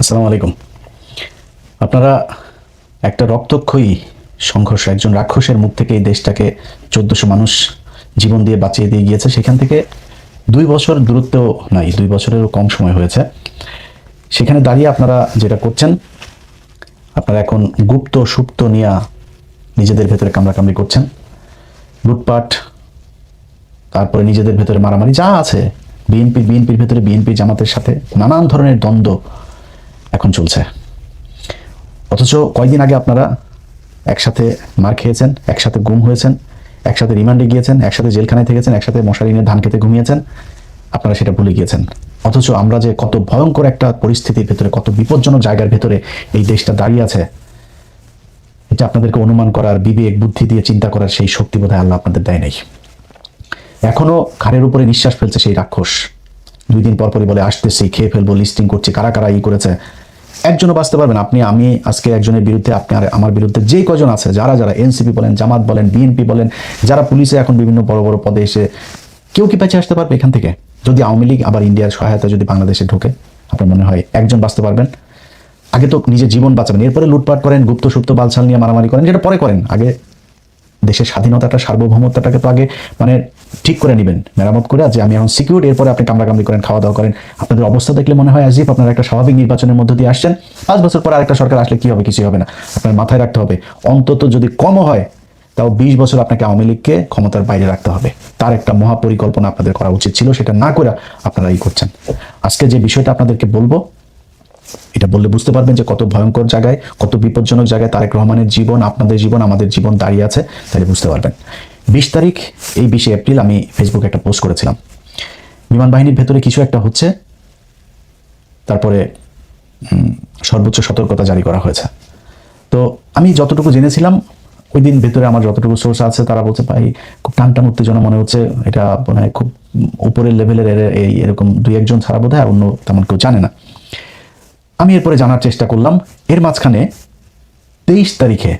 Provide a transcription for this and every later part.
আসসালামু আলাইকুম। আপনারা একটা রক্তক্ষয়ী সংঘর্ষ, একজন রাক্ষসের মুখ থেকে এই দেশটাকে 1400 মানুষ জীবন দিয়ে বাঁচিয়ে দিয়ে গিয়েছে। সেখান থেকে 2 বছর দূরত্ব নাই, 2 বছরেরও কম সময় হয়েছে। সেখানে দাঁড়িয়ে আপনারা যেটা করছেন, আপনারা এখন গুপ্ত সুপ্ত নিয়ে নিজেদের ভেতরে কামড়াকামড়ি করছেন, লুটপাট, তারপরে নিজেদের ভেতরে মারামারি যা আছে, বিএনপির ভেতরে বিএনপি জামাতের সাথে নানান ধরনের দ্বন্দ্ব এখন চলছে। অথচ কয়েকদিন আগে আপনারা একসাথে মার খেয়েছেন, একসাথে গুম হয়েছেন, একসাথে রিমান্ডে গিয়েছেন, একসাথে জেলখানায় থেকেছেন, একসাথে মশারি নিয়ে ধান খেতে ঘুমিয়েছেন। আপনারা সেটা ভুলে গিয়েছেন। অথচ আমরা যে কত ভয়ঙ্কর একটা পরিস্থিতির ভেতরে, কত বিপজ্জনক জায়গার ভেতরে এই দেশটা দাঁড়িয়ে আছে, এটা আপনাদেরকে অনুমান করার, বিবেক বুদ্ধি দিয়ে চিন্তা করার সেই শক্তি বোধহয় আল্লাহ আপনাদের দেয় নাই। এখনো ঘাড়ের উপরে নিঃশ্বাস ফেলছে সেই রাক্ষস। 2 দিন পর পরই বলে আসতেছি, খেয়ে ফেলবো, লিস্টিং করছি, কারা কারা ই করেছে। একজনও বাঁচতে পারবেন আপনি, আমি আজকে একজনের বিরুদ্ধে, আপনি আর আমার বিরুদ্ধে যে কজন আছে, যারা যারা এনসিপি বলেন, জামাত বলেন, বিএনপি বলেন, যারা পুলিশে এখন বিভিন্ন বড় বড় পদে এসে, কেউ কি বেঁচে আসতে পারবে এখান থেকে? যদি আওয়ামী লীগ আবার ইন্ডিয়ার সহায়তা যদি বাংলাদেশে ঢোকে, আপনার মনে হয় একজন বাঁচতে পারবেন? আগে তো নিজের জীবন বাঁচাবেন, এরপরে লুটপাট করেন, গুপ্ত সুপ্ত বালছাল নিয়ে মারামারি করেন, যেটা পরে করেন। আগে দেশের স্বাধীনতাটা, সার্বভৌমত্বটাকে তো আগে ঠিক করে নেবেন, মেরামত করে, যে আমি এখন সিকিউর। এরপরে আপনি কামড়াকামড়ি করেন, খাওয়া দাওয়া করেন। আপনাদের অবস্থা দেখলে মনে হয় আজিব আপনারা একটা স্বাভাবিক নির্বাচনের মধ্য দিয়ে আসছেন। 5 বছর পর আরেকটা সরকার আসলে কি হবে? কিছুই হবে না। আপনার মাথায় রাখতে হবে, অন্তত যদি কমও হয় তাও 20 বছর আপনাকে আওয়ামী লীগকে ক্ষমতার বাইরে রাখতে হবে। তার একটা মহাপরিকল্পনা আপনাদের করা উচিত ছিল, সেটা না করে আপনারা এই করছেন। আজকে যে বিষয়টা আপনাদেরকে বলবো, এটা বললে বুঝতে পারবেন যে কত ভয়ঙ্কর জায়গায়, কত বিপজ্জনক জায়গায় তারেক রহমানের জীবন, আপনাদের জীবন, আমাদের জীবন দাঁড়িয়ে আছে। তাহলে বুঝতে পারবেন। 20 তারিখ, এই 20 এপ্রিল আমি ফেসবুকে একটা পোস্ট করেছিলাম, বিমান বাহিনীর ভেতরে কিছু একটা হচ্ছে, তারপরে সর্বোচ্চ সতর্কতা জারি করা হয়েছে। তো আমি যতটুকু জেনেছিলাম, ওই দিন ভেতরে আমার যতটুকু সোর্স আছে তারা বলছে, ভাই খুব টানটান উত্তেজনা মনে হচ্ছে, এটা মনে হয় খুব উপরের লেভেলের, এরকম 2-1 জন ছাড়া বোধ হয় আর অন্য তেমন কেউ জানে না। আমি এরপরে জানার চেষ্টা করলাম। এর মাঝখানে 23 তারিখে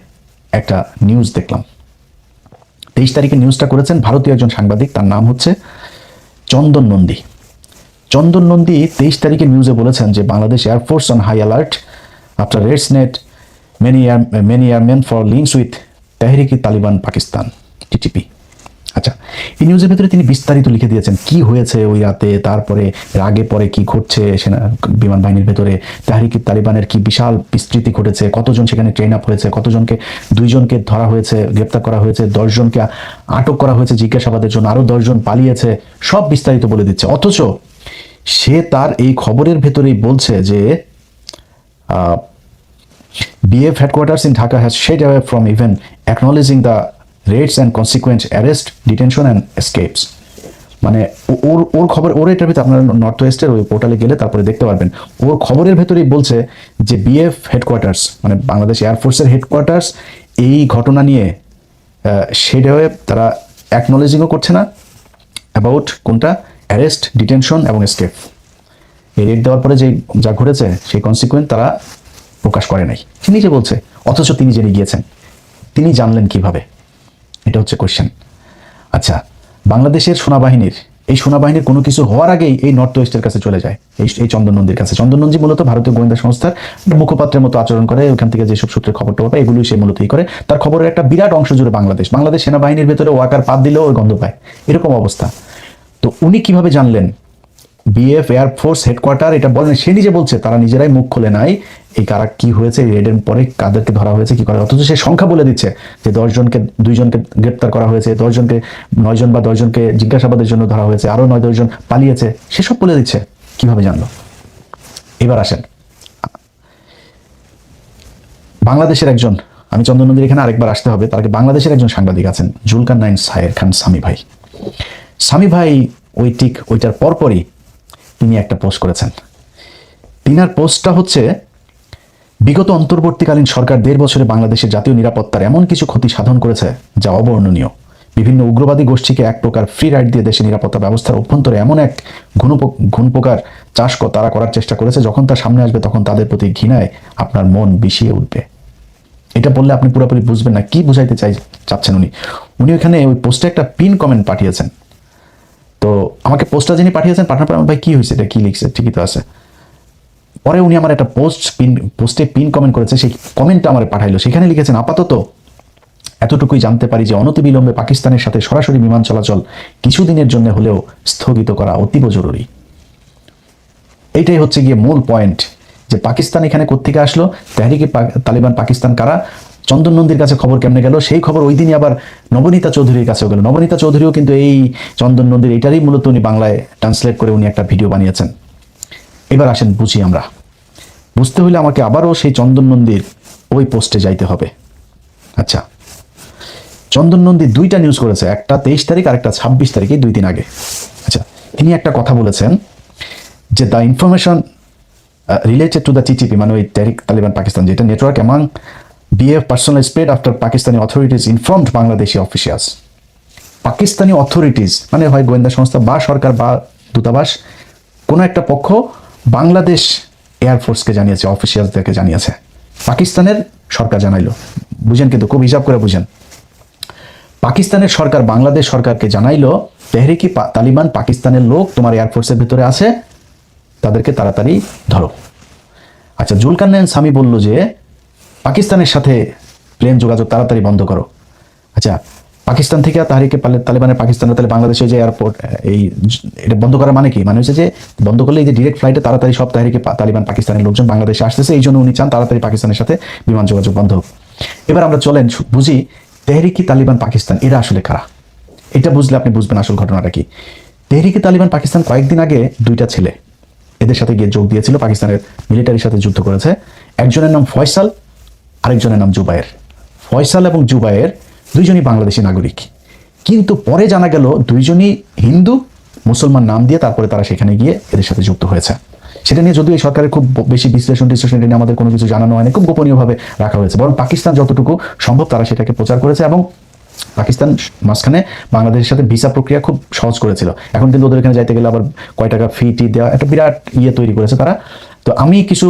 একটা নিউজ দেখলাম। 23 তারিখে নিউজটা করেছেন ভারতীয় একজন সাংবাদিক, তার নাম হচ্ছে চন্দন নন্দী। চন্দন নন্দী 23 তারিখে নিউজে বলেছেন যে Bangladesh air force on high alert after raids net many airman for links with Tehrik Taliban Pakistan, TTP. আচ্ছা, এই নিউজের ভেতরে তিনি বিস্তারিত লিখে দিয়েছেন কি হয়েছে ওই রাতে, তারপরে আগে পরে কি ঘটছে সেনা বিমান বাহিনীর ভেতরে, তেহরিক তালিবানের কি বিশাল বিস্তৃতি ঘটেছে, কতজন সেখানে ট্রেন আপ হয়েছে, কতজনকে, 2 জনকে ধরা হয়েছে, গ্রেপ্তার করা হয়েছে, 10 জনকে আটক করা হয়েছে জিজ্ঞাসাবাদের জন্য, আরো 10 জন পালিয়েছে, সব বিস্তারিত বলে দিচ্ছে। অথচ সে তার এই খবরের ভেতরেই বলছে যে BF headquarters in Dhaka has shied away from even acknowledging the raids and consequent arrest, detention and escapes. মানে ওর খবর, ওর এটার ভিতরে আপনারা নর্থ ওয়েস্টের ওই পোর্টালে গেলে তারপরে দেখতে পারবেন, ওর খবরের ভেতরেই বলছে যে BF হেডকোয়ার্টার্স, মানে বাংলাদেশ এয়ারফোর্সের হেডকোয়ার্টার্স, এই ঘটনা নিয়ে শেড হয়ে তারা অ্যাকনোলেজিংও করছে না অ্যাবাউট কোনটা, অ্যারেস্ট, ডিটেনশন এবং এসকেপ। এই রেড দেওয়ার পরে যে যা ঘটেছে সেই কনসিকুয়েন্স তারা প্রকাশ করে নাই, সে নিজে বলছে। অথচ তিনি জেনে গিয়েছেন, তিনি জানলেন কিভাবে? এটা হচ্ছে কোয়েশ্চেন। আচ্ছা, বাংলাদেশের সেনাবাহিনীর কোনো কিছু হওয়ার আগেই এই নর্থ ওয়েস্টের কাছে চলে যায়, এই চন্দন নন্দীর কাছে। চন্দন নন্দী মূলত ভারতীয় গোয়েন্দা সংস্থার মুখপাত্রের মতো আচরণ করে, ওখান থেকে যেসব সূত্রে খবর টবর পায় এগুলোই সে মূলত করে। তার খবরের একটা বিরাট অংশ জুড়ে বাংলাদেশ সেনাবাহিনীর ভেতরে ওয়াকার পাত দিলেও ওই গন্ধ পায়, এরকম অবস্থা। তো উনি কিভাবে জানলেন? BF এয়ারফোর্স হেডকোয়ার্টার এটা বলেন, সে নিজে বলছে তারা নিজেরাই মুখ খুলে নাই এই কারা কি হয়েছে, রেডের পরে কাদেরকে ধরা হয়েছে, কি করা। অথচ সে সংখ্যা বলে দিচ্ছে যে 10 জনকে, 2 জনকে গ্রেপ্তার করা হয়েছে, 10 জনকে, 9 জন বা 10 জনকে জিজ্ঞাসাবাদের জন্য ধরা হয়েছে, আরো 9-10 জন পালিয়েছে, সেসব বলে দিচ্ছে। কিভাবে জানলো? এবার আসেন, বাংলাদেশের একজন, আমি চন্দন নন্দীর এখানে আরেকবার আসতে হবে, তার আগে বাংলাদেশের একজন সাংবাদিক আছেন জুলকারনাইন সায়ের খান সামি ভাই। সামি ভাই ওইটার পরপরই তিনি একটা পোস্ট করেছেন। তিনার পোস্টটা হচ্ছে, বিগত অন্তর্বর্তীকালীন সরকার 1.5 বছরে বাংলাদেশের জাতীয় নিরাপত্তার এমন কিছু ক্ষতি সাধন করেছে যা অবর্ণনীয়। বিভিন্ন উগ্রবাদী গোষ্ঠীকে এক প্রকার ফ্রি রাইড দিয়ে দেশের নিরাপত্তা ব্যবস্থার অভ্যন্তরে এমন এক ঘুণপোকার চাষ তারা করার চেষ্টা করেছে, যখন তার সামনে আসবে তখন তাদের প্রতি ঘৃণায় আপনার মন বিষিয়ে উঠবে। এটা বললে আপনি পুরোপুরি বুঝবেন না কি বুঝাইতে চাচ্ছেন উনি ওইখানে ওই পোস্টে একটা পিন কমেন্ট পাঠিয়েছেন। তো আমাকে পোস্টটা যিনি পাঠিয়েছেন, পাঠানোর পর আমার ভাই কি হয়েছে, এটা কি লিখছে, ঠিকই তো আছে। পরে উনি আমার একটা পোস্টে পিন কমেন্ট করেছে, সেই কমেন্টটা আমার পাঠাইলো। সেখানে লিখেছেন, আপাতত এতটুকুই জানতে পারি যে অনতিবিলম্বে পাকিস্তানের সাথে সরাসরি বিমান চলাচল কিছুদিনের জন্য হলেও স্থগিত করা অতীব জরুরি। এইটাই হচ্ছে গিয়ে মূল পয়েন্ট, যে পাকিস্তান এখানে কোত্থেকে আসলো, তেহরিকে তালিবান পাকিস্তান কারা, চন্দন নন্দীর কাছে খবর কেমনে গেল, সেই খবর ওই দিনই আবার নবনীতা চৌধুরীর কাছেও গেল। নবনীতা চৌধুরীও কিন্তু এই চন্দন নন্দীর এটারই মূলত উনি বাংলায় ট্রান্সলেট করে উনি একটা ভিডিও বানিয়েছেন। এবার আসেন বুঝি আমরা। বুঝতে হলে আমাকে আবারও সেই চন্দন নন্দীর ওই পোস্টে যাইতে হবে। আচ্ছা, চন্দন নন্দী দুইটা নিউজ করেছে, একটা 23 তারিখ আর একটা 26 তারিখে, 2 দিন আগে। আচ্ছা, তিনি একটা কথা বলেছেন যে the information related to the TTP, মানে ওই তেহরিক তালিবান পাকিস্তান, যেটা network among BF personal spread after Pakistani authorities informed Bangladeshi officials. Pakistani authorities মানে হয় গোয়েন্দা সংস্থা বা সরকার বা দূতাবাস, কোনো একটা পক্ষ বাংলাদেশ এয়ারফোর্সকে জানিয়েছে, অফিসিয়ালসদেরকে জানিয়েছে, পাকিস্তানের সরকার জানাইলো। বুঝেন, কিন্তু খুব হিসাব করে বুঝেন। পাকিস্তানের সরকার বাংলাদেশ সরকারকে জানাইলো তেহরিকি তালিবান পাকিস্তানের লোক তোমার এয়ারফোর্সের ভিতরে আছে, তাদেরকে তাড়াতাড়ি ধরো। আচ্ছা, জুলকারনাইন সামি বলল যে পাকিস্তানের সাথে প্লেন যোগাযোগ তাড়াতাড়ি বন্ধ করো। আচ্ছা, পাকিস্তান থেকে তাহরিকে তালিবানের পাকিস্তানে, তাহলে বাংলাদেশে যে এয়ারপোর্ট, এই এটা বন্ধ করার মানে কি? মানে হচ্ছে যে বন্ধ করলে এই যে ডিরেক্ট ফ্লাইটে তাড়াতাড়ি সব তাহরিকে তালিবান পাকিস্তানের লোকজন বাংলাদেশে আসতেছে, এই জন্য উনি চান তাড়াতাড়ি পাকিস্তানের সাথে বিমান যোগাযোগ বন্ধ হোক। এবার আমরা চলেন বুঝি তেহরিকি তালিবান পাকিস্তান এরা আসলে কারা। এটা বুঝলে আপনি বুঝবেন আসল ঘটনাটা কি। তেহরিকি তালিবান পাকিস্তান কয়েকদিন আগে 2টা ছেলে এদের সাথে গিয়ে যোগ দিয়েছিল, পাকিস্তানের মিলিটারির সাথে যুদ্ধ করেছে। একজনের নাম ফয়সাল, আরেকজনের নাম জুবায়ের। ফয়সাল এবং জুবায়ের দুইজনই বাংলাদেশি নাগরিক, কিন্তু পরে জানা গেল দুইজনই হিন্দু মুসলমান নাম দিয়ে তারপরে তারা সেখানে গিয়ে এদের সাথে যুক্ত হয়েছে। সেটা নিয়ে যদিও এই সরকারের খুব বেশি বিশ্লেষণ নিয়ে আমাদের কোনো কিছু জানানো হয়নি, খুব গোপনীয়ভাবে রাখা হয়েছে, বরং পাকিস্তান যতটুকু সম্ভব তারা সেটাকে প্রচার করেছে। এবং পাকিস্তান মাঝখানে বাংলাদেশের সাথে ভিসা প্রক্রিয়া খুব সহজ করেছিল। এখন কিন্তু ওদের এখানে যাইতে গেলে আবার কয় টাকা ফি দেওয়া, একটা বিরাট তৈরি করেছে তারা। তো আমি কিছু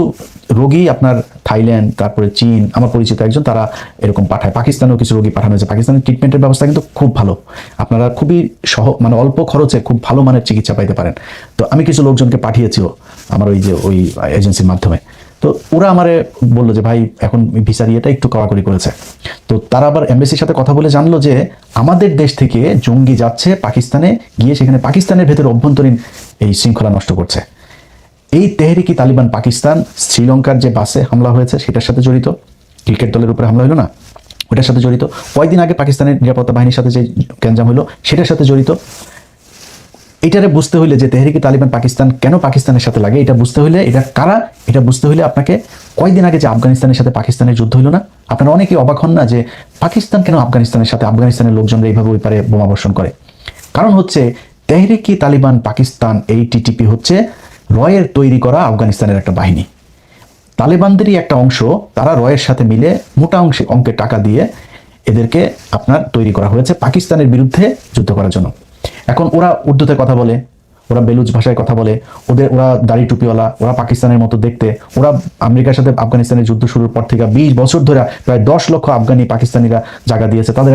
রোগী আপনার থাইল্যান্ড, তারপরে চীন, আমার পরিচিত একজন, তারা এরকম পাঠায়। পাকিস্তানেও কিছু রোগী পাঠানো হয়েছে। পাকিস্তানের ট্রিটমেন্টের ব্যবস্থা কিন্তু খুব ভালো, আপনারা খুবই মানে অল্প খরচে খুব ভালো মানের চিকিৎসা পাইতে পারেন। তো আমি কিছু লোকজনকে পাঠিয়েছিও আমার ওই এজেন্সির মাধ্যমে। তো ওরা আমারে বললো যে ভাই এখন ভিসার ইয়েটা একটু কড়াকড়ি করেছে। তো তারা আবার এমবেসির সাথে কথা বলে জানলো যে আমাদের দেশ থেকে জঙ্গি যাচ্ছে পাকিস্তানে, গিয়ে সেখানে পাকিস্তানের ভেতরে অভ্যন্তরীণ এই শৃঙ্খলা নষ্ট করছে। এই তেহরিকি তালিবান পাকিস্তান শ্রীলঙ্কার যে বাসে হামলা হয়েছে সেটার সাথে জড়িত, ক্রিকেট দলের উপরে হামলা হলো না, ওটার সাথে জড়িত। কয়েকদিন আগে পাকিস্তানের নিরাপত্তা বাহিনীর সাথে যে গ্যাঞ্জাম হলো সেটার সাথে জড়িত। এটারে বুঝতে হইলে যে তেহরিকি তালিবান পাকিস্তান কেন পাকিস্তানের সাথে লাগে, এটা বুঝতে হইলে, এটা কারা, এটা বুঝতে হইলে আপনাকে কয়েকদিন আগে যে আফগানিস্তানের সাথে পাকিস্তানের যুদ্ধ হইলো না, আপনারা অনেকেই অবাক হন না যে পাকিস্তান কেন আফগানিস্তানের সাথে, আফগানিস্তানের লোকজনরা এইভাবে ওই পারে বোমাবর্ষণ করে। কারণ হচ্ছে তেহরিকি তালিবান পাকিস্তান, এই টিটিপি হচ্ছে রয়ের তৈরি করা আফগানিস্তানের একটা বাহিনী। তালেবানদেরই একটা অংশ, তারা রয়ের সাথে মিলে মোটা অঙ্কের টাকা দিয়ে এদেরকে আপনার তৈরি করা হয়েছে পাকিস্তানের বিরুদ্ধে যুদ্ধ করার জন্য। এখন ওরা উর্দুতে কথা বলে, ওরা বেলুচ ভাষায় কথা বলে, ওরা দাড়ি টুপিওয়ালা, ওরা পাকিস্তানের মতো দেখতে। ওরা আমেরিকার সাথে আফগানিস্তানের যুদ্ধ শুরুর পর থেকে 20 বছর ধরে প্রায় 10 লক্ষ আফগানি পাকিস্তানিরা জায়গা দিয়েছে, তাদের